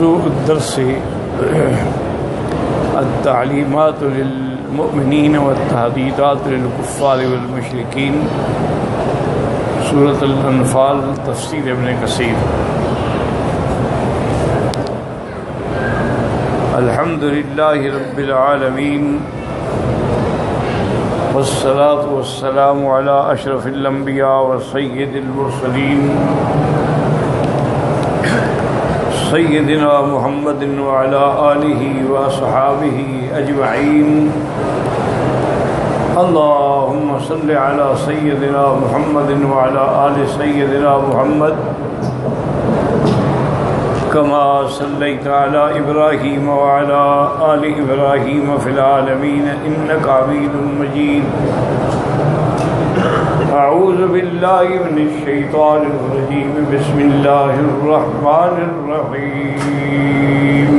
موضوع الدرس التعلیمات للمؤمنین والتحدیدات للکفار والمشرکین، سورۃ الانفال، تفسیر ابن کثیر۔ الحمد للہ رب العالمین، والصلاة والسلام علی اشرف الانبیاء وسید المرسلین، سیدنا محمد وعلی آلہ واصحابہ اجمعین۔ اللہم صل علی سیدنا محمد وعلی آل سیدنا محمد کما صلیت علی ابراہیم وعلی آل ابراہیم فی العالمین انک حمید مجید۔ اعوذ باللہ من الشیطان الرجیم، بسم اللہ الرحمن الرحیم۔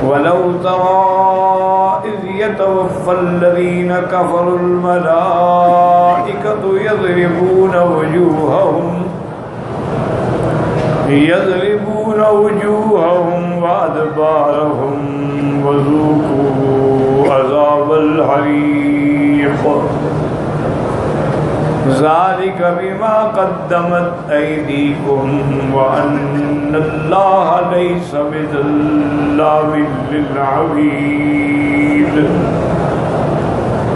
وَلَوْ تَرَىٰ إِذْ يَتَوَفَّى الَّذِينَ كَفَرُوا الْمَلَائِكَةُ يَضْرِبُونَ وُجُوهَهُمْ وَأَدْبَارَهُمْ وَذُوقُوا عَذَابَ الْحَرِيقِ ذَلِكَ بِمَا قَدَّمَتْ أَيْدِيكُمْ وَأَنَّ اللَّهَ لَيْسَ بِظَلَّامٍ لِّلْعَبِيدِ۔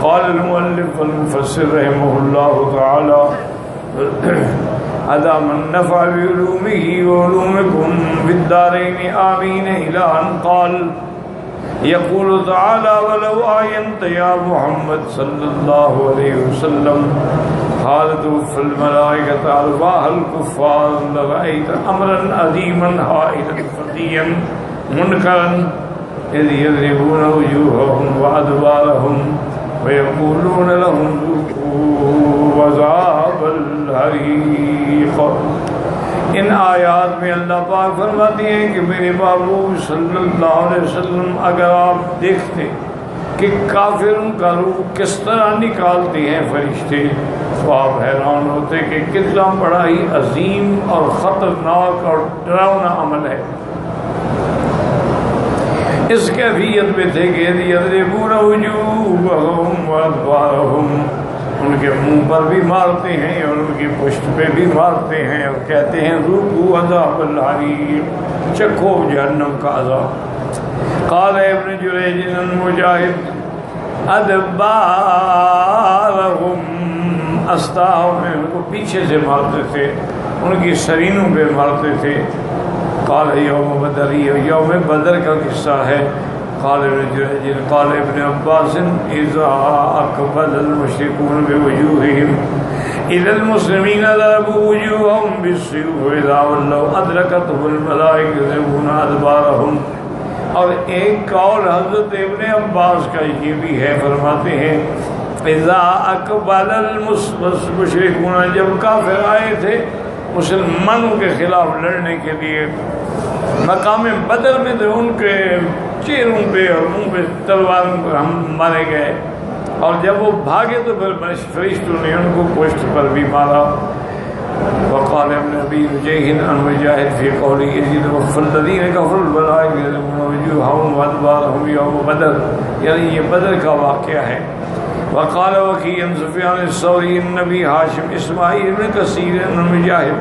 قال المؤلف المفسر رحمه الله تعالى أدام النفع بعلومه وعلومكم في الدارين آمين، إلى أن قال يقول تعالى ولو آينت يا محمد صلى الله عليه وسلم حالت في الملائكة أرواح الكفار لرأيت أمرا عظيما هائلا خفيا منكرا إذ يضربون وجوههم وأدبارهم ويقولون لهم ذوقوا عذاب الحریق۔ ان آیات میں اللہ پاک فرماتے ہیں کہ میرے محبوب صلی اللہ علیہ وسلم، اگر آپ دیکھتے کہ کافروں کا روح کس طرح نکالتے ہیں فرشتے، تو آپ حیران ہوتے کہ کتنا بڑا ہی عظیم اور خطرناک اور ڈراؤنا عمل ہے۔ اس کیفیت میں تھے کہ یضربون وجوہہم وادبارہم، ان کے منہ پر بھی مارتے ہیں اور ان کی پشت پہ بھی مارتے ہیں اور کہتے ہیں ذوقوا عذاب الحریق، چکھو جہنم کا عذاب۔ قال ابن جریج عن مجاہد ادبارہم، استاہم، ان کو پیچھے سے مارتے تھے، ان کی سرینوں پہ مارتے تھے۔ قال یوم بدر، یوم بدر کا قصہ ہے۔ قال ابن جریج قال ابن عباس اذا اقبل المشركون بوجوههم الى المسلمين ضربوا وجوههم بالسيوف واذا ولوا ادركتهم الملائكه يضربون ادبارهم۔ اور ایک قول حضرت ابن عباس کا یہ بھی ہے، فرماتے ہیں اذا اقبل المشركون، جب کافر آئے تھے مسلمانوں کے خلاف لڑنے کے لیے مقام بدر میں، تو ان کے چہروں پہ اور منہ پہ تلواروں پر ہم مارے گئے، اور جب وہ بھاگے تو پھر فرشتوں نے ان کو پشت پر بھی مارا۔ وقال ابن ابی نجیح عن مجاہد فی قوله اذ يتوفى الذین كفروا الملائکۃ یضربون وجوہہم وادبارہم یوم بدر، یعنی یہ بدر کا واقعہ ہے۔ وقال وکیع عن سفیان الثوری عن ابی ہاشم اسماعیل بن کثیر عن مجاہد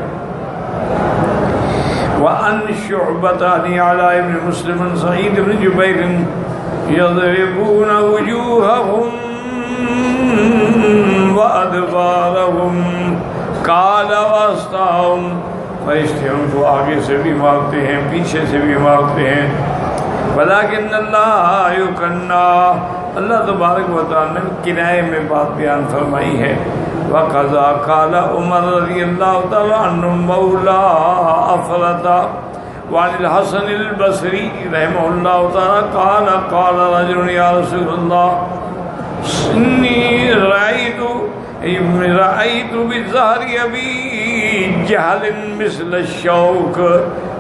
وعن شعبۃ عن علاء بن مسلم عن سعید بن جبیر یضربون وجوہہم وادبارہم قال واستاہم، فرشتے ان کو آگے سے بھی مارتے ہیں، پیچھے سے بھی مارتے ہیں۔ ولکن اللہ یکنی، اللہ تبارک و تعالی نے کنایے میں بات بیان فرمائی ہے۔ وقضا قال عمر رضی اللہ تعالی عنہ مولا افرط، وعن الحسن البصری رحمہ اللہ تعالی قال قال رجل یا رسول اللہ انی رأیت بظہر ابی جہل مثل الشوک،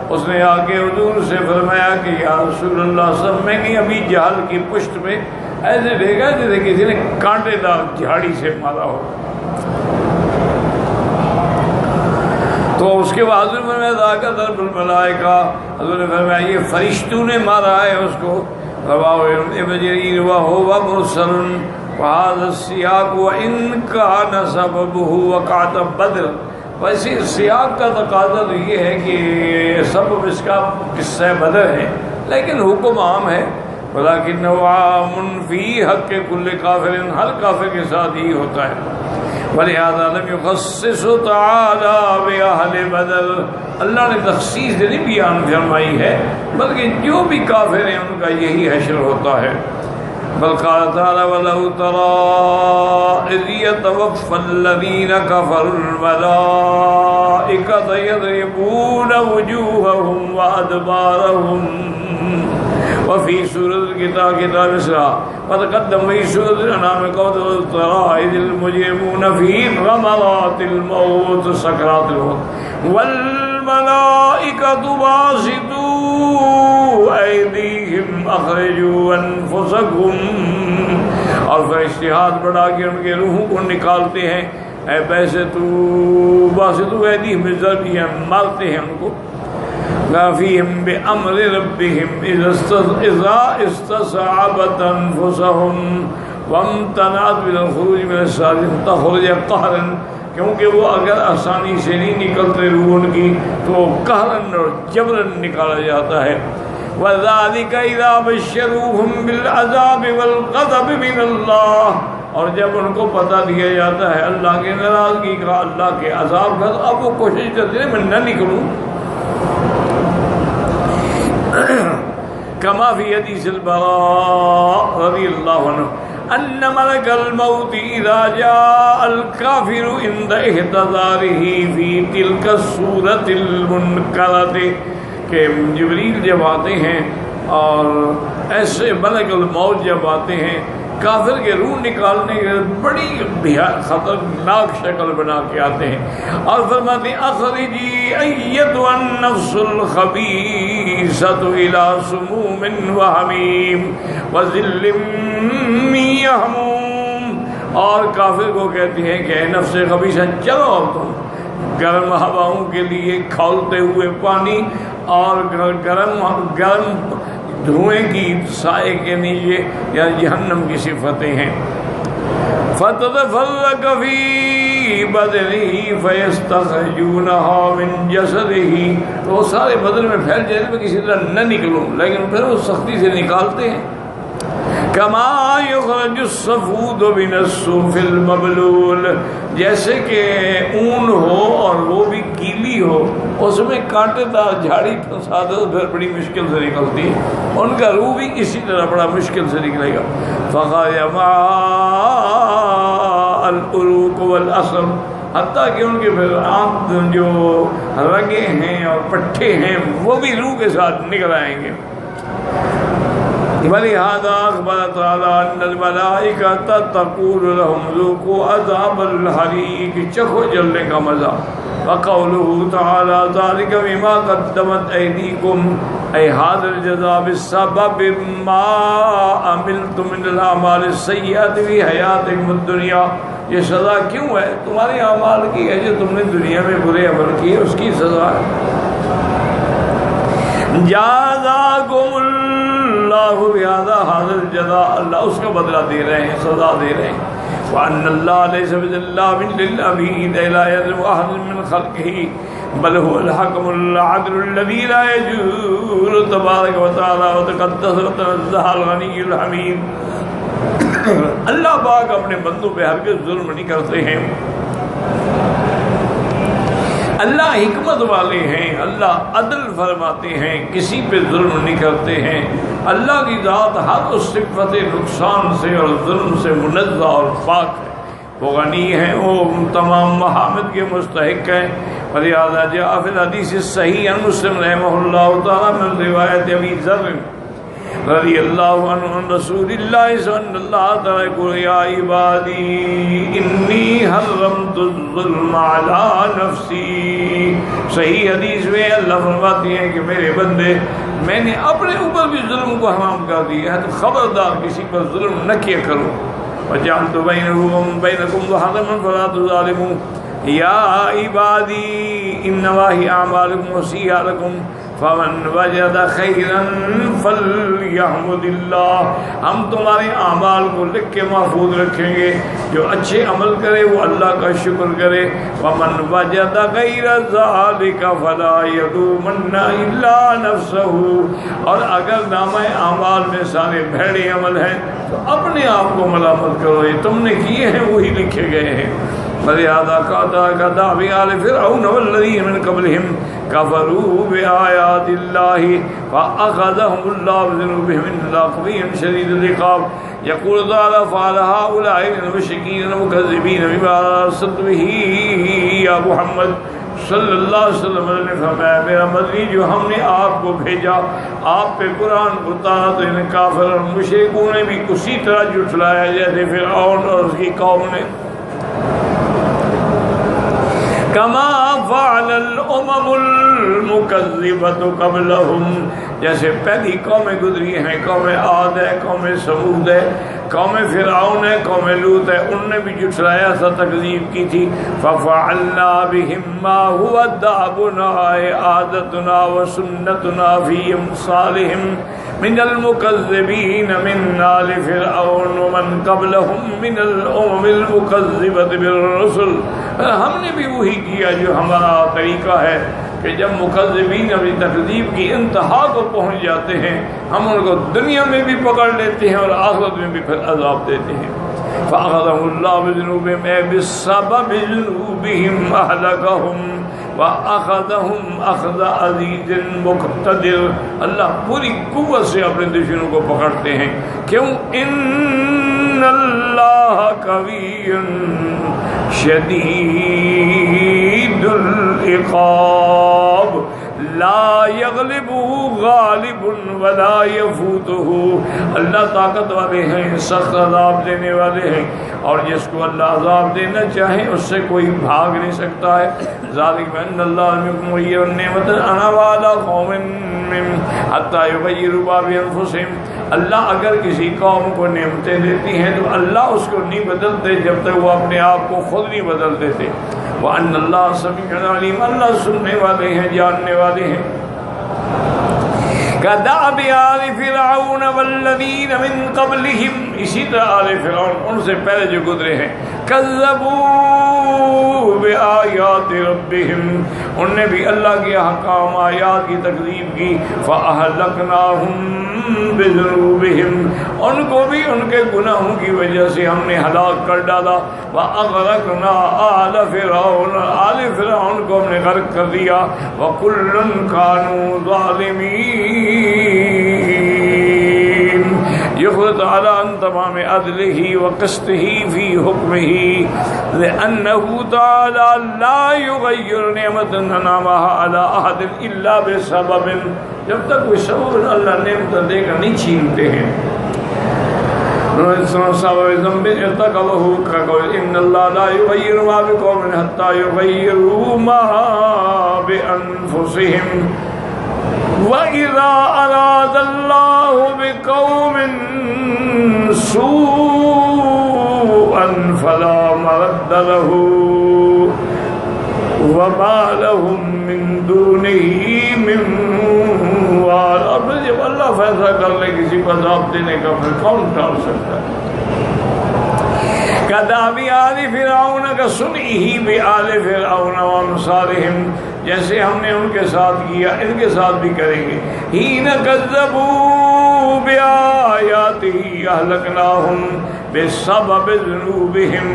اس نے آ کے حضور سے فرمایا کہ یا رسول اللہ صلی اللہ علیہ وسلم، میں نے ابھی جہل کی پشت میں ایسے دیکھا جیسے کسی نے کانٹے دار جھاڑی سے مارا ہو۔ تو اس کے بعد حضور فرمایا ذاک ضرب الملائکہ، حضور نے فرمایا یہ فرشتوں نے مارا ہے اس کو. رواہ ابن جریر وهو مرسل وهذا السیاق وان كان سببه وقعة بدر. ویسے سیاق کا تقاضا تو یہ ہے کہ سبب اس کا قصہ بدر ہے، لیکن حکم عام ہے. ولكنه عام في حق كل کافر، ہر کافر کے ساتھ ہی ہوتا ہے. ولہذا لم يخصص تعالی بأہل بدر، اللہ نے تخصیص نہیں بیان فرمائی ہے، بلکہ جو بھی کافر ہیں ان کا یہی حشر ہوتا ہے. بل قال تعالی ولو ترى اذ يتوفى الذين كفروا الملائكة يضربون وجوههم وأدبارهم وفي سورة الكتاب كتاب إسراء وتقدم في سورة الأنعام قوله ترى إذ المجرمون في غمرات الموت سكرات الموت والملائكة باسطوا أيديهم أخرجوا أنفسكم. اور فرشتے ہاتھ بڑھا کے ان کے روحوں کو نکالتے ہیں. اے پیسے تو باسطوا أيديهم بضربهم، مارتے ہیں ان کو. فيهم بأمر ربهم إذا استصعبت أنفسهم وامتنعت من الخروج من الصالحين تخرج قهرا، کیونکہ وہ اگر آسانی سے نہیں نکلتے روح ان کی تو قہرن اور جبرن نکالا جاتا ہے. وذلك إذا بشروهم بالعذاب والغضب من الله، اور جب ان کو پتہ دیا جاتا ہے اللہ کے ناراضگی کا، اللہ کے عذاب کا، اب وہ کوشش کرتے ہیں میں نہ نکلوں. كما في حديث البراء رضي الله عنه أن ملك الموت إذا جاء الكافر عند احتضاره في تلك الصورة المنكرة، کہ جبریل جب آتے ہیں اور ایسے ملک الموت جب آتے ہیں کافر کے روح نکالنے کے بڑی خطرناک شکل بنا کے آتے ہیں اور فرماتے ہیں اخرجی ایتها النفس الخبیثۃ الی سموم وحمیم وذل من یحموم. اور کافر کو کہتے ہیں کہ اے نفس خبیثہ چلو اب تم گرم ہواؤں کے لیے کھولتے ہوئے پانی اور گرم دھوئیں کی سائے کے نیچے یا جہنم کی صفتیں ہیں. فتتفرق فی بدنہ فیستخرجونہا من جسدہ، تو وہ سارے بدن میں پھیل جائے میں کسی طرح نہ نکلوں، لیکن پھر وہ سختی سے نکالتے ہیں. کما یخرج الصفود من الصوف المبلول، جیسے کہ اون ہو اور وہ بھی گیلی ہو، اس میں کانٹے دار جھاڑی پھنسا دو پھر بڑی مشکل سے نکلتی ہے، ان کا روح بھی اسی طرح بڑا مشکل سے نکلے گا. فخرج مع العروق والعصب، حتیٰ کہ ان کے پھر آنکھ جو رگیں ہیں اور پٹھے ہیں وہ بھی روح کے ساتھ نکل آئیں گے. ولہذا اخبر تعالی ان الملائکۃ تقول لهم ذوقوا عذاب الحریق، چکھو جلنے کا مزہ. وقوله تعالی ذلك بما قدمت ایدیکم، اے هذا الجزاء بسبب ما عملتم من الاعمال السیئات فی حیاتکم الدنیا. یہ سزا کیوں ہے؟ تمہارے اعمال کی ہے جو تم نے دنیا میں برے عمل کیے، اس کی سزا ہے. جزاکم اللہ بہذا هذا الجزاء، اللہ اس کا بدلہ دے رہے ہیں، سزا دے رہے ہیں. وان اللہ لیس بظلام للعبید لا یظلم احد من خلقه بل هو الحکم العدل الذی لا یجور تبارک وتعالی وتقدس وتنزہ الغنی الحمید. اللہ پاک اپنے بندوں پہ ہرگز ظلم نہیں کرتے ہیں، اللہ حکمت والے ہیں، اللہ عدل فرماتے ہیں، کسی پہ ظلم نہیں کرتے ہیں. اللہ کی ذات ہر اس صفت نقصان سے اور ظلم سے منزہ اور پاک ہے. وہ غنی ہیں، وہ تمام محامد کے مستحق ہیں. ولہذا جاء فی الحدیث الصحیح عن مسلم رحمہ اللہ تعالی من روایت ابی ذر رضی اللہ عنہ عن رسول اللہ صلی اللہ تعالی قل یا عبادی انی حرمت الظلم علی نفسی. صحیح حدیث میں اللہ فرماتے ہیں کہ میرے بندے میں نے اپنے اوپر بھی ظلم کو حرام کر دیا ہے، تو خبردار کسی پر ظلم نہ کیا کرو. وجعلت بینکم محرما فلا تظالموا، یا عبادی انما ہی اعمالکم وسیھا لکم فمن وجد خیرا فلیحمد اللہ. ہم تمہارے اعمال کو لکھ کے محفوظ رکھیں گے. جو اچھے عمل کرے وہ اللہ کا شکر کرے. ومن وجد غیر ذلک فلا یلومن الا نفسہ. اور اگر نامہ اعمال میں سارے بھیڑے عمل ہیں تو اپنے آپ کو ملامت کرو. یہ تم نے کیے ہیں وہی لکھے گئے ہیں. فلہذا کا دعوی آل فرعون والذین من قبلہم کفروا بآیات اللہ فأخذهم اللہ بذنوبہم ان اللہ قوی شدید العقاب. یقول تعالی فعل هؤلاء المشرکین المکذبین بما ارسلت به یا محمد صلی اللہ علیہ وسلم نے فرمایا میرا مدنی جو ہم نے آپ کو بھیجا آپ پہ قرآن کو اتارا تو ان کافر اور مشرکوں نے بھی اسی طرح جھٹلایا جیسے فرعون اور اس کی قوم نے. کما فعل الامم المکذبۃ قبلہم جیسے پہلی قومیں گزری ہیں قوم عاد ہے قوم ثمود ہے قوم فرعون ہے قوم لوط ہے ان نے بھی جھٹلایا تھا تکذیب کی تھی. ففعلنا بهم ما هو دأبنا عادتنا وسنتنا في امثالهم من المكذبين من آل فرعون ومن قبلهم من الأمم المكذبة بالرسل. ہم نے بھی وہی کیا جو ہمارا طریقہ ہے کہ جب مکذبین اپنی تکذیب کی انتہا کو پہنچ جاتے ہیں ہم ان کو دنیا میں بھی پکڑ لیتے ہیں اور آخرت میں بھی پھر عذاب دیتے ہیں. فأخذهم الله بذنوبهم بسبب ذنوبهم أهلكهم وأخذهم أخذ عزيز مقتدر. اللہ پوری قوت سے اپنے دشمنوں کو پکڑتے ہیں. کیوں؟ ان اللہ قوی شدید العقاب لا یغلبہ غالب ولا یفوتہ. اللہ طاقت والے ہیں سخت عذاب دینے والے ہیں اور جس کو اللہ عذاب دینا چاہے اس سے کوئی بھاگ نہیں سکتا ہے. ذالک بأن اللہ لم یکن مغیرا نعمۃ انعمها علی قوم حتی یغیروا ما بانفسہم. اللہ اگر کسی قوم کو نعمتیں دیتی ہیں تو اللہ اس کو نہیں بدلتے جب تک وہ اپنے آپ کو خود نہیں بدل دیتے. وَأَنَّ اللَّهَ سَمِيعٌ عَلِيمٌ. اللہ سننے والے ہیں جاننے والے ہیں. كَدَأْبِ آلِ فِرْعَوْنَ وَالَّذِينَ مِن قَبْلِهِمْ. اسی طرح آل فرعون ان سے پہلے جو گزرے ہیں. كَذَّبُوا بِآيَاتِ رَبِّهِمْ. ان نے بھی اللہ کے احکام آیات کی تکذیب کی. فَأَهْلَكْنَاهُمْ بذنوبهم. ان کو بھی ان کے گناہوں کی وجہ سے ہم نے ہلاک کر ڈالا. وَأَغْرَقْنَا آلَ فِرْعَوْنَ. آل فرعون کو ہم نے غرق کر دیا. وَكُلٌّ كَانُوا ظَالِمِينَ. يخبر تعالی عن تمام عدلہ وقسطہ فی حکمہ لأنہ تعالی لا یغیر نعمت انعمها علی احد الا بسبب. جب تک کوئی سبب اللہ نعمت دے کر نہیں چھینتے ہیں. سبب ذنب ارتکبہ كقول ان اللہ لا یغیر ما بقوم حتی یغیروا ما بانفسہم. وَإِذَا أَرَادَ اللَّهُ بِقَوْمٍ سُوءًا فَلَا مَرَدَّ لَهُ وَمَا لَهُم مِّن دُونِهِ مِن وَالٍ. اور پھر جب اللہ فیصلہ کر لے کسی کو عذاب دینے کا پھر کون ٹال سکتا ہے. كَدَأْبِ آلِ فِرْعَوْنَ كَصُنْعِهِ بِآلِ فِرْعَوْنَ وَأَمْثَالِهِمْ. جیسے ہم نے ان کے ساتھ کیا ان کے ساتھ بھی کریں گے. حِينَ كَذَّبُوا بِآيَاتِهِ أَهْلَكْنَاهُمْ بِسَبَبِ ذُنُوبِهِمْ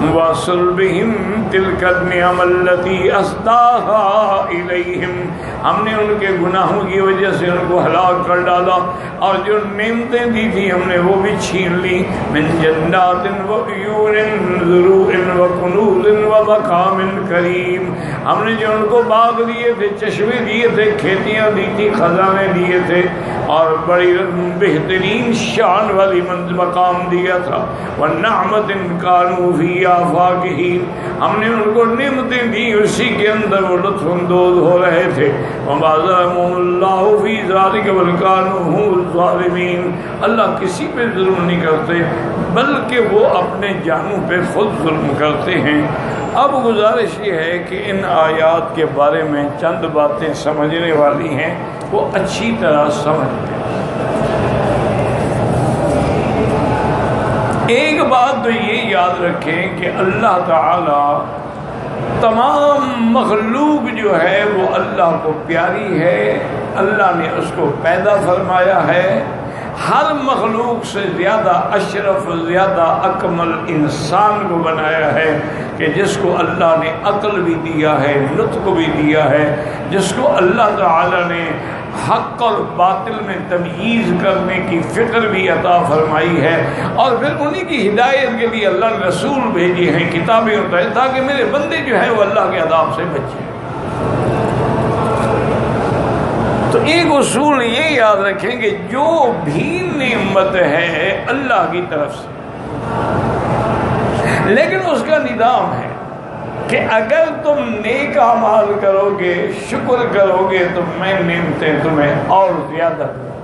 وَصُلْبِهِمْ تِلْكَ النِّعَمَ الَّتِي أَسْدَاهَا إِلَيْهِمْ. ہم نے ان کے گناہوں کی وجہ سے ان کو ہلاک کر ڈالا اور جو نعمتیں دی تھی ہم نے وہ بھی چھین لی. من جنات وعیون زروع وکنوز ومقام کریم. ہم نے جو ان کو باغ دیے تھے چشمے دیے تھے کھیتیاں دی تھی خزانے دیے تھے اور بڑی بہترین شان والی مقام دیا تھا. وَنَعْمَةٍ كَانُوا فِيهَا فَاكِهِينَ. ہم نے ان کو نعمتیں دی اسی کے اندر وہ لطف اندوز ہو رہے تھے. وَمَا ظَلَمَهُمُ اللَّهُ فِي ذَلِكَ بَلْ كَانُوا هُمُ الظَّالِمِينَ. اللہ کسی پہ ظلم نہیں کرتے بلکہ وہ اپنے جانوں پہ خود ظلم کرتے ہیں. اب گزارش یہ ہے کہ ان آیات کے بارے میں چند باتیں سمجھنے والی ہیں، وہ اچھی طرح سمجھ لیں۔ ایک بات تو یہ یاد رکھیں کہ اللہ تعالی تمام مخلوق جو ہے وہ اللہ کو پیاری ہے، اللہ نے اس کو پیدا فرمایا ہے، ہر مخلوق سے زیادہ اشرف، زیادہ اکمل انسان کو بنایا ہے کہ جس کو اللہ نے عقل بھی دیا ہے، نطق بھی دیا ہے، جس کو اللہ تعالی نے حق اور باطل میں تمییز کرنے کی فکر بھی عطا فرمائی ہے، اور پھر انہی کی ہدایت کے لیے اللہ نے رسول بھیجے ہیں، کتابیں اتاری تاکہ میرے بندے جو ہیں وہ اللہ کے عذاب سے بچیں۔ تو ایک اصول یہ یاد رکھیں کہ جو بھی نعمت ہے اللہ کی طرف سے، لیکن اس کا نظام ہے کہ اگر تم نیک اعمال کرو گے، شکر کرو گے، تو میں نعمتیں تمہیں اور زیادہ دوں،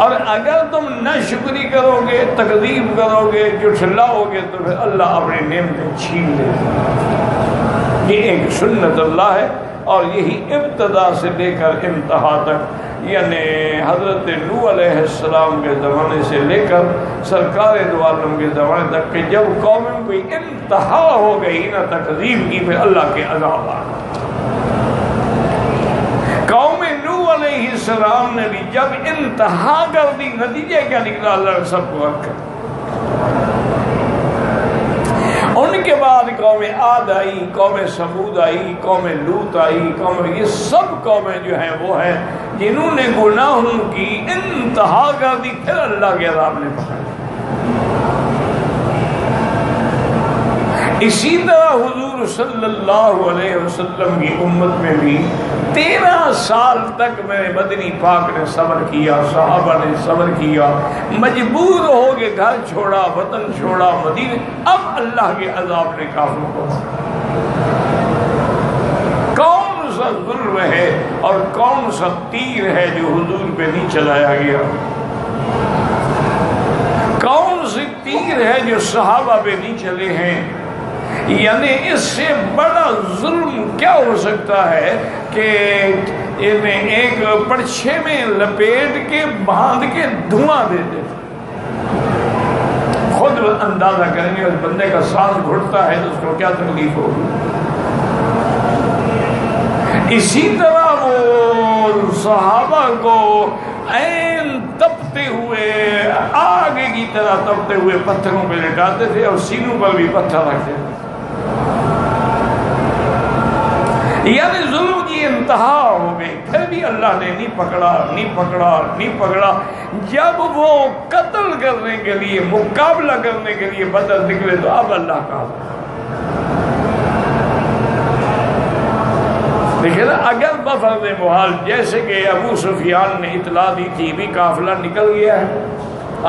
اور اگر تم نہ شکری کرو گے، تکذیب کرو گے، جھٹلاؤ گے، تو پھر اللہ اپنی نعمتیں چھین لے گا۔ یہ ایک سنت اللہ ہے، اور یہی ابتدا سے لے کر انتہا تک، یعنی حضرت نوح علیہ السلام کے زمانے سے لے کر سرکار دو عالم کے زمانے تک، کہ جب قوم کوئی انتہا ہو گئی نہ تکذیب کی، پھر اللہ کے عذاب آ گئے۔ قوم نوح علیہ السلام نے بھی جب انتہا کر دی، نتیجہ کیا نکلا؟ اللہ نے سب کو رکھا۔ ان کے بعد قوم عاد آئی، قوم سمود آئی، قوم لوط آئی، یہ سب قومیں جو ہیں وہ ہیں جنہوں نے گناہوں کی انتہا کر دی، پھر اللہ کے عذاب نے پکڑا۔ اسی طرح حضور صلی اللہ علیہ وسلم کی امت میں بھی 13 سال تک میرے مدنی پاک نے صبر کیا، صحابہ نے صبر کیا، مجبور ہو کے گھر چھوڑا، وطن چھوڑا، مدینے۔ اب اللہ کے عذاب نے کافروں کو، کون سا ظلم ہے اور کون سا تیر ہے جو حضور پہ نہیں چلایا گیا؟ کون سی تیر ہے جو صحابہ پہ نہیں چلے ہیں؟ یعنی اس سے بڑا ظلم کیا ہو سکتا ہے کہ انہیں ایک پرچھے میں لپیٹ کے باندھ کے دھواں دے دے۔ خود اندازہ کریں گے اس بندے کا سانس گھٹتا ہے تو اس کو کیا تکلیف ہوگی۔ اسی طرح وہ صحابہ کو عین تپتے ہوئے، آگ کی طرح تپتے ہوئے پتھروں پہ لٹاتے تھے، اور سینوں پر بھی پتھر رکھتے تھے۔ یعنی ظلم کی انتہا ہو گئی، پھر بھی اللہ نے نہیں پکڑا۔ جب وہ قتل کرنے کے لیے، مقابلہ کرنے کے لیے بدر نکلے، تو اب اللہ کا دیکھیں نا، اگر بفرض محال جیسے کہ ابو سفیان نے اطلاع دی تھی بھی قافلہ نکل گیا ہے،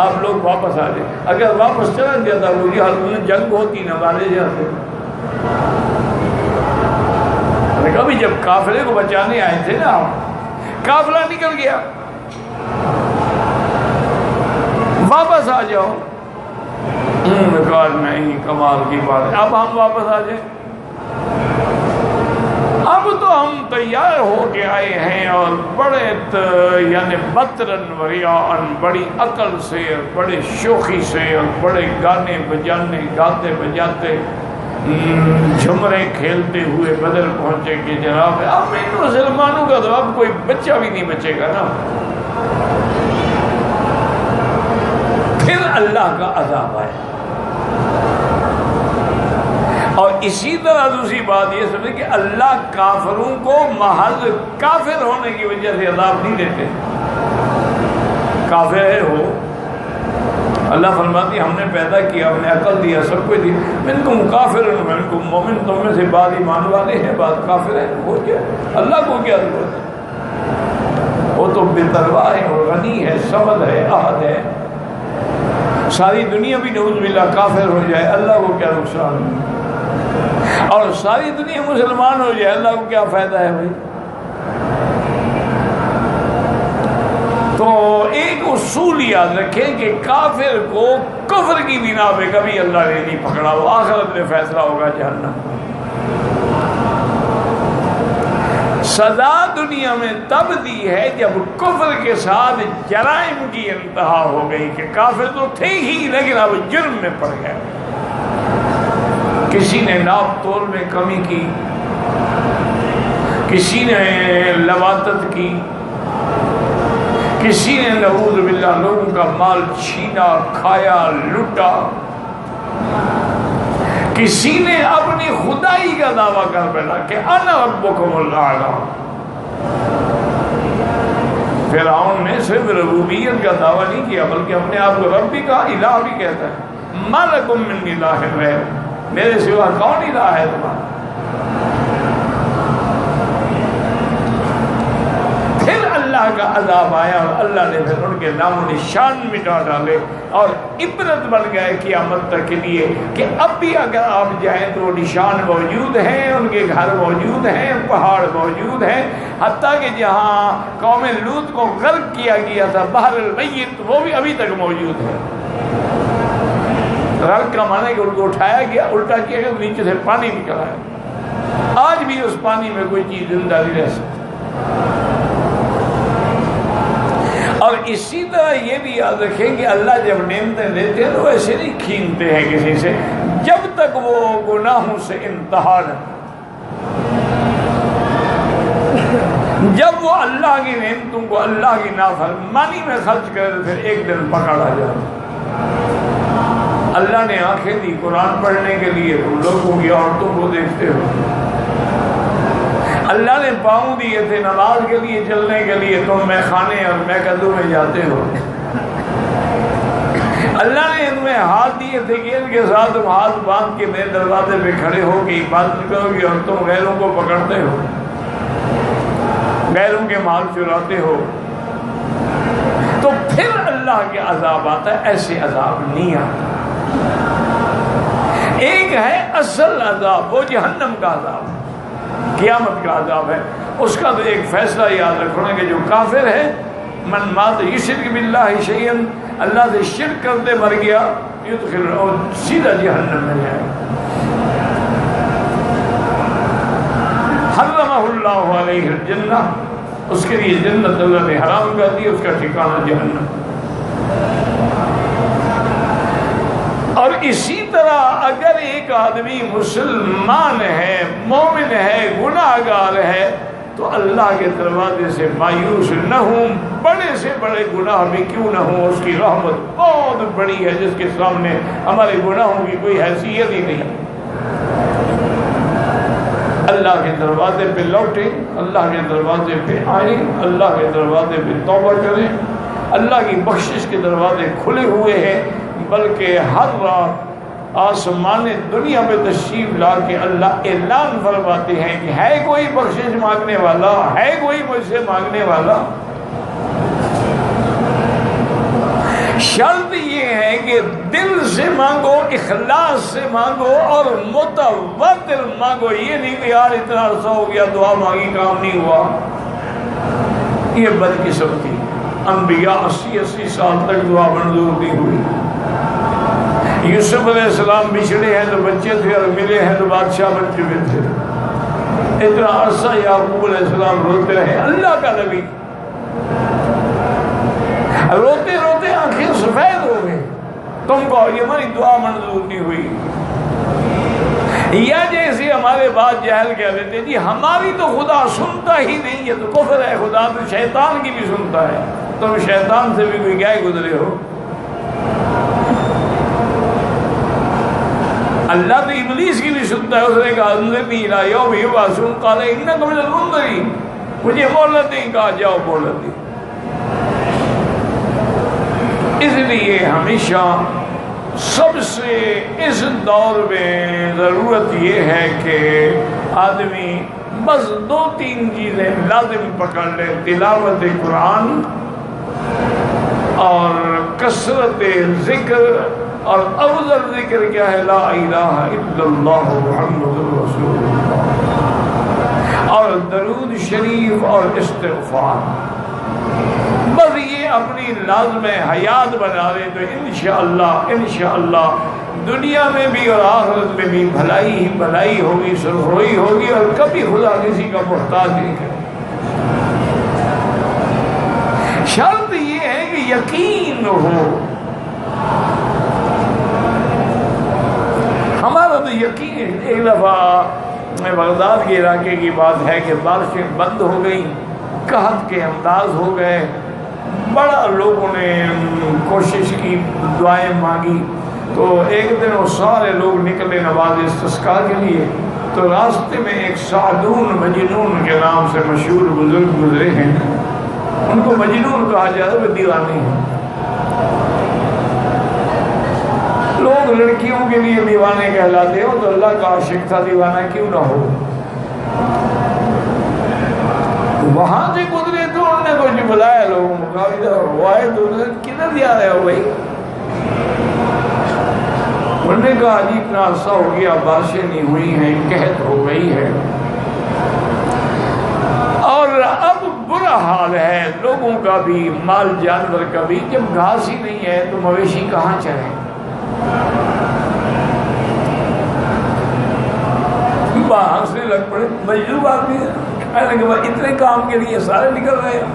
آپ لوگ واپس آ جائیں، اگر واپس چلا جاتا وہی حال، جنگ ہوتی نہ مارے جاتے۔ کبھی جب قافلے کو بچانے آئے تھے نا، قافلہ نکل گیا، واپس آ جاؤ، کہا نہیں، کمال کی بات ہے، اب ہم واپس آ جائیں، اب تو ہم تیار ہو کے آئے ہیں، اور بڑے یعنی بطرن وریان، بڑی عقل سے، بڑے شوخی سے، اور بڑے گانے بجانے، گاتے بجاتے، جھمرے کھیلتے ہوئے بدر پہنچے کہ جناب اب ان مسلمانوں کا تو اب کوئی بچہ بھی نہیں بچے گا نا۔ پھر اللہ کا عذاب آئے۔ اور اسی طرح دوسری بات یہ سمجھے کہ اللہ کافروں کو محض کافر ہونے کی وجہ سے عذاب نہیں دیتے۔ کافر ہے ہو، اللہ فرماتی ہم نے پیدا کیا، ہم نے عقل دیا، سب کچھ دیا، میں ان کو کافر ہوں، میں ان کو مومن، تم میں سے بعض ایمان والے ہیں، بعض کافر ہیں، ہو گیا، اللہ کو کیا ضرورت ہے؟ وہ تو بے پرواہ ہے، اور غنی ہے، سمد ہے، احد ہے۔ ساری دنیا بھی نعوذ باللہ کافر ہو جائے، اللہ کو کیا نقصان ہے؟ اور ساری دنیا مسلمان ہو جائے، اللہ کو کیا فائدہ ہے بھائی؟ تو ایک اصول یاد رکھیں کہ کافر کو کفر کی بنا پہ کبھی اللہ نے نہیں پکڑا، وہ آخرت میں فیصلہ ہوگا جہنم۔ سزا دنیا میں تب دی ہے جب کفر کے ساتھ جرائم کی انتہا ہو گئی کہ کافر تو تھے ہی لیکن اب جرم میں پڑ گئے۔ کسی نے ناپ تول میں کمی کی، کسی نے لواطت کی، کسی نے نعوذ باللہ لوگوں کا مال چھینا، کھایا، لوٹا، کسی نے اپنی خدائی کا دعویٰ کر بیٹھا کہ انا ربکم الاعلی۔ فرعون نے صرف ربوبیت کا دعویٰ نہیں کیا بلکہ اپنے آپ کو رب بھی کہا، الہ بھی کہتا ہے۔ ما لکم من الہ غیر، میرے سوا کون الہ ہے تمہارا؟ پھر اللہ کا عذاب آیا اور اللہ نے پھر ان کے نام و نشان مٹا ڈالے اور عبرت بن گئے قیامت تک کے لیے کہ اب بھی اگر آپ جائیں تو نشان موجود ہیں، ان کے گھر موجود ہیں، پہاڑ موجود ہیں، حتیٰ کہ جہاں قوم لوط کو غرق کیا گیا تھا بحر المیت، وہ بھی ابھی تک موجود ہے۔ غرق کا معنی کہ ان کو اٹھایا گیا، الٹا کیا گیا، نیچے سے پانی نکل آیا۔ آج بھی اس پانی میں کوئی چیز زندہ نہیں رہ سکتی۔ اور اسی طرح یہ بھی یاد رکھیں کہ اللہ جب نعمتیں دیتے ہیں تو ایسے نہیں کھینتے ہیں کسی سے جب تک وہ گناہوں سے انتہا نہ، جب وہ اللہ کی نعمتوں کو اللہ کی نافرمانی میں خرچ کرے تو پھر ایک دن پکڑا جائے۔ اللہ نے آنکھیں دی قرآن پڑھنے کے لیے، تم لوگوں کی عورتوں کو دیکھتے ہو۔ اللہ نے پاؤں دیے تھے نماز کے لیے چلنے کے لیے، تم میں خانے اور میں کدو میں جاتے ہو۔ اللہ نے ان میں ہاتھ دیے تھے کہ ان کے ساتھ تم ہاتھ باندھ کے میرے دروازے پہ کھڑے ہو کے عبادت کرو گے اور تم غیروں کو پکڑتے ہو، غیروں کے مال چراتے ہو۔ تو پھر اللہ کے عذاب آتا ہے، ایسے عذاب نہیں آتا۔ ایک ہے اصل عذاب، وہ جہنم کا عذاب، قیامت کا عذاب ہے۔ اس کا تو ایک فیصلہ یاد رکھنا کہ جو کافر ہے، من مات یشرک باللہ شیئا، اللہ سے شرک کرتے مر گیا، یدخل اور سیدھا جہنم میں جائے۔ حرمہ اللہ علیہ الجنہ، اس کے لیے جنت اللہ نے حرام کر دی، اس کا ٹھکانہ جہنم۔ اور اسی طرح اگر ایک آدمی مسلمان ہے، مومن ہے، گناہ گار ہے تو اللہ کے دروازے سے مایوس نہ ہوں، بڑے سے بڑے گناہ بھی کیوں نہ ہوں، اس کی رحمت بہت بڑی ہے جس کے سامنے ہمارے گناہوں کی کوئی حیثیت ہی نہیں۔ اللہ کے دروازے پہ لوٹیں، اللہ کے دروازے پہ آئیں، اللہ کے دروازے پہ توبہ کریں۔ اللہ کی بخشش کے دروازے کھلے ہوئے ہیں، بلکہ ہر رات آسمان دنیا میں تشریف لا کے اللہ اعلان فرماتے ہیں کہ ہے کوئی بخشش مانگنے والا، ہے کوئی مجھ سے مانگنے والا۔ شرط یہ ہے کہ دل سے مانگو، اخلاص سے مانگو اور متواتر مانگو۔ یہ نہیں کہ یار اتنا عرصہ ہو گیا دعا مانگی کام نہیں ہوا، یہ بدقسمتی۔ انبیاء 80 سال تک دعا منظور نہیں ہوئی۔ یوسف علیہ السلام بچھڑے ہیں تو بچے تھے اور ملے ہیں تو بادشاہ بن چکے تھے۔ اتنا عرصہ یعقوب علیہ السلام روتے رہے، اللہ کا نبی روتے روتے آنکھیں سفید ہو گئی، تم کو یہ ہماری دعا منظور نہیں ہوئی۔ یا جیسے ہمارے بعد جہل کہہ دیتے جی ہماری تو خدا سنتا ہی نہیں ہے، تو کفر ہے، خدا تو شیطان کی بھی سنتا ہے، تم شیطان سے بھی کوئی گئے گزرے ہو۔ اللہ تو ابلیس کی بھی سنتا ہے، اس نے کہا انظرنی الی یوم یبعثون قال انک من المنظرین، مجھے مہلت دیں، کہا جاؤ مہلت دیں۔ اس لیے ہمیشہ سب سے اس دور میں ضرورت یہ ہے کہ آدمی بس 2-3 چیزیں لازم پکڑ لے، تلاوت قرآن اور کثرت ذکر، اور افضل ذکر کیا ہے؟ لا الہ الا اللہ محمد رسول اللہ، اور درود شریف اور استغفار۔ بس یہ یہ اپنی لازم حیات بنا لے تو انشاءاللہ دنیا میں بھی اور آخرت میں بھی بھلائی ہی بھلائی ہوگی، سرخروئی ہوگی، اور کبھی خدا کسی کا محتاج نہیں ہے۔ شرط یہ ہے کہ یقین ہو۔ ہمارا تو یقین، ایک دفعہ بغداد کے علاقے کی بات ہے کہ بارشیں بند ہو گئیں، قحط کے انداز ہو گئے، بڑا لوگوں نے کوشش کی، دعائیں مانگی، تو ایک دن وہ سارے لوگ نکلے نماز استسقاء کے لیے، تو راستے میں ایک سعدون مجنون کے نام سے مشہور بزرگ گزرے ہیں، ان کو مجنون کہا جاتا ہے، وہ دیوانے ہیں۔ لوگ لڑکیوں کے لیے دیوانے کہلاتے ہو تو اللہ کا عاشق تھا، دیوانہ کیوں نہ ہو۔ وہاں سے گزرے تو انہوں نے کچھ بلایا، لوگوں کو کہا ادھر وہ آئے، تو کدھر جا رہے ہو بھائی؟ انہوں نے کہا جی اتنا عرصہ ہو گیا، بارشیں نہیں ہوئی ہیں، قحط ہو گئی ہے، اور اب برا حال ہے لوگوں کا بھی، مال جانور کا بھی، جب گھاس ہی نہیں ہے تو مویشی کہاں چریں؟ ہنسنے لگ پڑے، مجذوب آدمی ہے، کہنے کہ اتنے کام کے لیے سارے نکل رہے ہیں،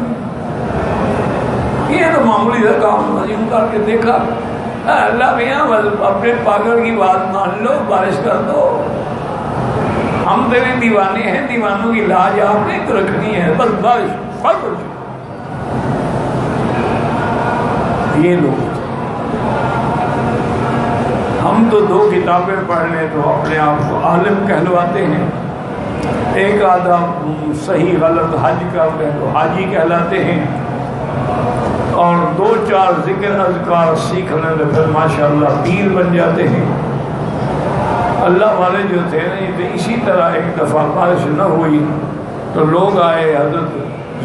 یہ تو معمولی سا کام یوں کر کے دیکھا، اللہ میاں بس اپنے پاگل کی بات مان لو، بارش کر دو، ہم تیرے دیوانے ہیں، دیوانوں کی لاج آپ نے تو رکھنی ہے، بس بارش بند ہو جائے۔ یہ لوگ ہم تو 2 کتابیں پڑھنے تو اپنے آپ کو عالم کہلواتے ہیں، ایک آدھا صحیح غلط حج کرتے ہیں تو حاجی کہلاتے ہیں، اور 2-4 ذکر اذکار سیکھ لیں تو پھر ماشاءاللہ پیر بن جاتے ہیں۔ اللہ والے جو تھے نا، یہ اسی طرح ایک دفعہ بارش نہ ہوئی تو لوگ آئے حضرت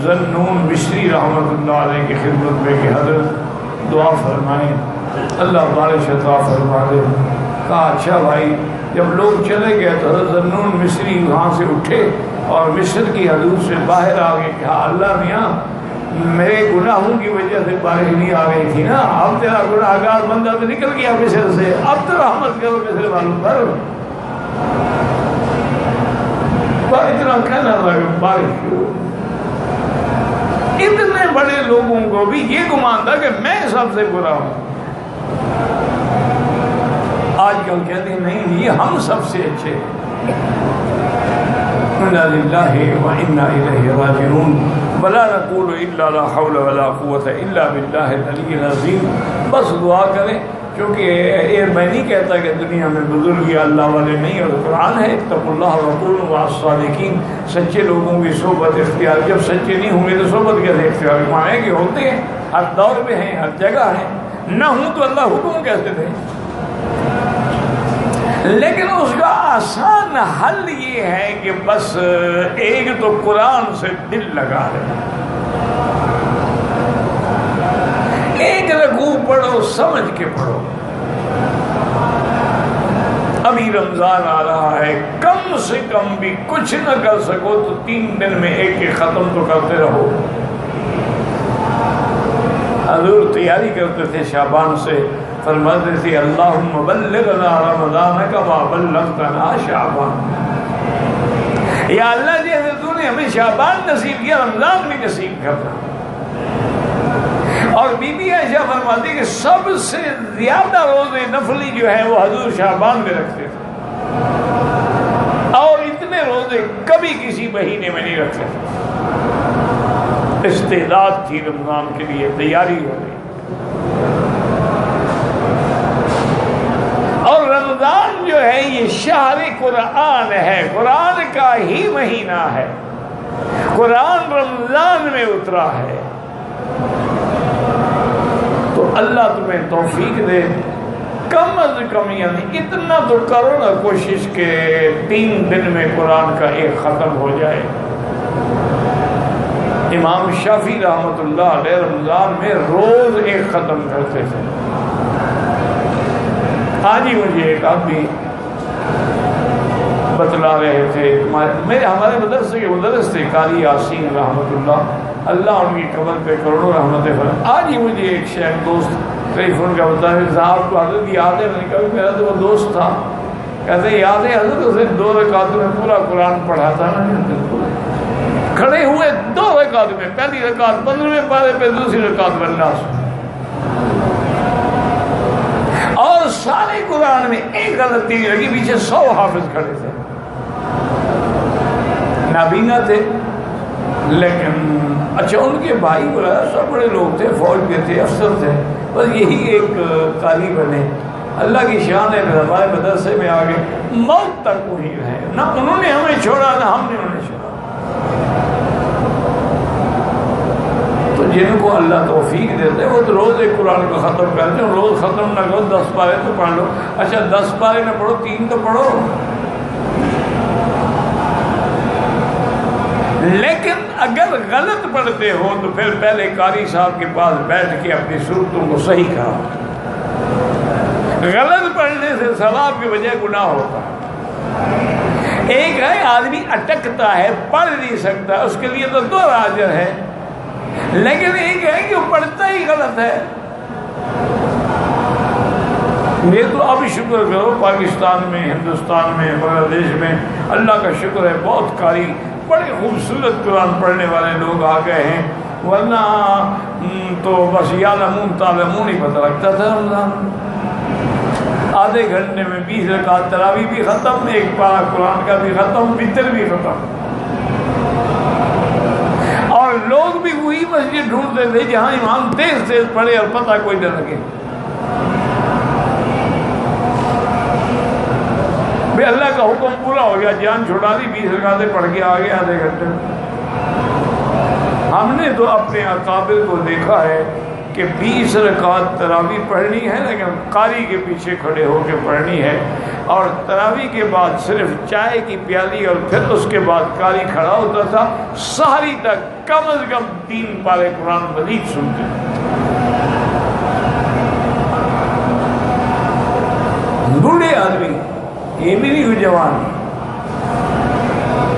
ذنون مصری رحمۃ اللہ علیہ کی خدمت میں کہ حضرت دعا فرمائیں، اللہ بارش عطا فرما دے۔ کہا اچھا بھائی، جب لوگ چلے گئے تو حضرت ذنون مصری وہاں سے اٹھے اور مصر کی حدود سے باہر آ گئے، کہا اللہ میاں میرے گناہوں کی وجہ سے بارش نہیں آ گئی تھی نا، اب تیرا گناہ گار بندہ تو نکل گیا مصر سے، اب تو رحمت کرو مصر والوں پر۔ اتنا کہنا تھا کہ بارش شروع، اتنے بڑے لوگوں کو بھی یہ گمان تھا کہ میں سب سے برا ہوں۔ آج کل کہتے ہیں نہیں یہ ہم سب سے اچھے ہیں۔ انا للہ و انا الیہ راجعون ولا نقول الا لا حول ولا قوة الا باللہ العلی العظیم۔ بس دعا کریں، کیونکہ یہ میں نہیں کہتا کہ دنیا میں بزرگ یا اللہ والے نہیں، اور قرآن ہے اتقوا اللہ وکونوا مع الصادقین، سچے لوگوں کی صحبت اختیار، جب سچے نہیں ہوں گے تو صحبت کیسے اختیار؟ مانے کہ ہوتے ہیں، ہر دور میں ہیں، ہر جگہ ہیں، نہ ہوں تو اللہ حکم کیسے دے؟ لیکن اس کا آسان حل یہ ہے کہ بس ایک تو قرآن سے دل لگا ہے، ایک رکوع پڑھو، سمجھ کے پڑھو۔ ابھی رمضان آ رہا ہے، کم سے کم بھی کچھ نہ کر سکو تو 3 دن میں ایک ختم تو کرتے رہو۔ حضور تیاری کرتے تھے شعبان سے، فرماتے تھے اللہم بلغنا رمضان کما بلغتنا شعبان، یا اللہ جیسے تو نے ہمیں شعبان نصیب کیا، رمضان بھی نصیب کرنا۔ اور بی بی عائشہ فرماتی کہ سب سے زیادہ روزے نفلی جو ہیں وہ حضور شعبان میں رکھتے تھے، اور اتنے روزے کبھی کسی مہینے میں نہیں رکھتے تھے۔ استعداد تھی رمضان کے لیے، تیاری ہو گئی۔ اور رمضان جو ہے یہ شہر قرآن ہے، قرآن کا ہی مہینہ ہے، قرآن رمضان میں اترا ہے، تو اللہ تمہیں توفیق دے، کم از کم یعنی اتنا تو کرو نا کوشش کہ 3 دن میں قرآن کا ایک ختم ہو جائے۔ امام شافعی رحمۃ اللہ علیہ رمضان میں روز ایک ختم کرتے تھے۔ آج ہی مجھے ایک آدمی بتلا رہے تھے، ہمارے مدرسے کے مدرس تھے قاری یاسین رحمۃ اللہ، اللہ ان کی قبر پہ کروڑوں رحمتیں فرمائے۔ آج ہی مجھے ایک شیخ دوست ٹیلیفون کا بتایا صاحب کو حضرت یاد ہے؟ میں نے کہا میرا تو وہ دوست تھا، کہتے یاد ہے حضرت اس نے 2 رکعتوں میں پورا قرآن پڑھا تھا نا، کھڑے ہوئے 2 رکعت میں، پہلی رکعت 15ویں پارے پہ، دوسری رکعت بالناس، اور سارے قرآن میں ایک غلطی نہیں لگی، پیچھے 100 حافظ کھڑے تھے، نابینا تھے لیکن اچھا ان کے بھائی بڑا سب بڑے لوگ تھے، فوج کے تھے، افسر تھے، بس یہی ایک قاری بنے۔ اللہ کی شان ہے پھر ہمارے مدرسے میں آگے موت تک وہی رہے، نہ انہوں نے ہمیں چھوڑا نہ ہم نے انہیں چھوڑا۔ تو جن کو اللہ توفیق دیتے ہیں وہ تو روز ایک قرآن کو ختم کرتے ہیں، روز ختم نہ کرو 10 پارے تو پڑھ لو، اچھا 10 پارے نہ پڑھو 3 تو پڑھو، لیکن اگر غلط پڑھتے ہو تو پھر پہلے قاری صاحب کے پاس بیٹھ کے اپنی صورتوں کو صحیح کرو۔ غلط پڑھنے سے ثواب کی وجہ گناہ ہوتا ہے۔ ایک ہے آدمی اٹکتا ہے، پڑھ نہیں سکتا، اس کے لیے تو 2 اجر ہے، لیکن ایک ہے کہ وہ پڑھتا ہی غلط ہے۔ یہ تو اب شکر کرو پاکستان میں، ہندوستان میں، بنگلہ دیش میں اللہ کا شکر ہے بہت قاری بڑے خوبصورت قرآن پڑھنے والے لوگ آ گئے ہیں، ورنہ تو بس یعلمون تعلمون ہی پتہ لگتا تھا رمضان۔ آدھے گھنٹے میں 20 رکعت تراویح بھی ختم، 1 پارہ قرآن کا بھی ختم، وتر بھی ختم، اور لوگ بھی وہی مسجد ڈھونڈتے تھے جہاں امام تیز تیز پڑھے اور پتہ کوئی نہ لگے۔ بھئی اللہ کا حکم پورا ہو گیا، جان چھڑا دی، 20 رکعتیں پڑھ کے آگے آدھے گھنٹے میں۔ ہم نے تو اپنے اکابر کو دیکھا ہے کہ 20 رکعت تراویح پڑھنی ہے، لیکن قاری کے پیچھے کھڑے ہو کے پڑھنی ہے، اور تراویح کے بعد صرف چائے کی پیالی اور پھر اس کے بعد قاری کھڑا ہوتا تھا، سحری تک کم از کم 3 پارے قرآن مجید سنتے تھے۔ بوڑھے آدمی، یہ بھی نہیں ہوئی جوان،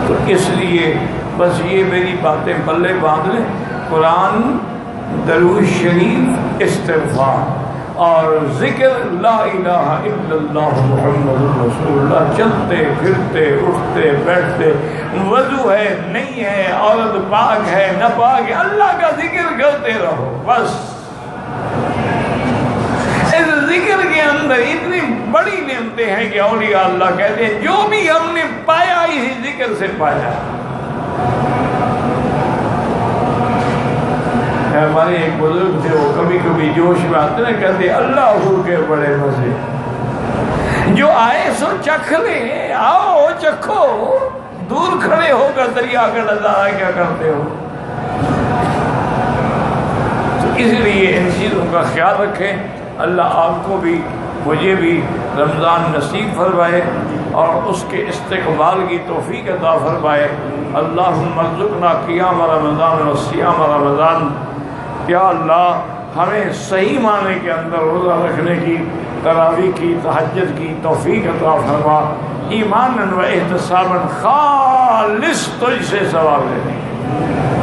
تو اس لیے بس یہ میری باتیں پلے باندھ لیں، قرآن، درود شریف، استغفار اور ذکر لا الہ الا اللہ محمد رسول اللہ، چلتے پھرتے اٹھتے بیٹھتے، وضو ہے نہیں ہے، عورت پاک ہے نہ پاک ہے، اللہ کا ذکر کرتے رہو بس۔ اس ذکر کے اندر اتنی بڑی نعمتیں ہیں کہ اولیاء اللہ کہتے ہیں جو بھی ہم نے پایا اسی ذکر سے پایا۔ ہمارے ایک بزرگ تھے، وہ کبھی کبھی جوش میں آتے نا، کہتے اللہ کے بڑے مزے، جو آئے سو چکھ لے، آؤ چکھو، دور کھڑے ہو کر دریا کا نظارہ کیا کرتے ہو۔ تو اس لیے ان چیزوں کا خیال رکھیں، اللہ آپ کو بھی مجھے بھی رمضان نصیب فرمائے اور اس کے استقبال کی توفیق عطا فرمائے۔ اللہم ارزقنا قیام رمضان و صیام رمضان۔ یا اللہ ہمیں صحیح معنی کے اندر روزہ رکھنے کی، تراویح کی، تہجد کی توفیق عطا فرما، ایمانا و احتسابا خالص تجھ سے ثواب لینے کی۔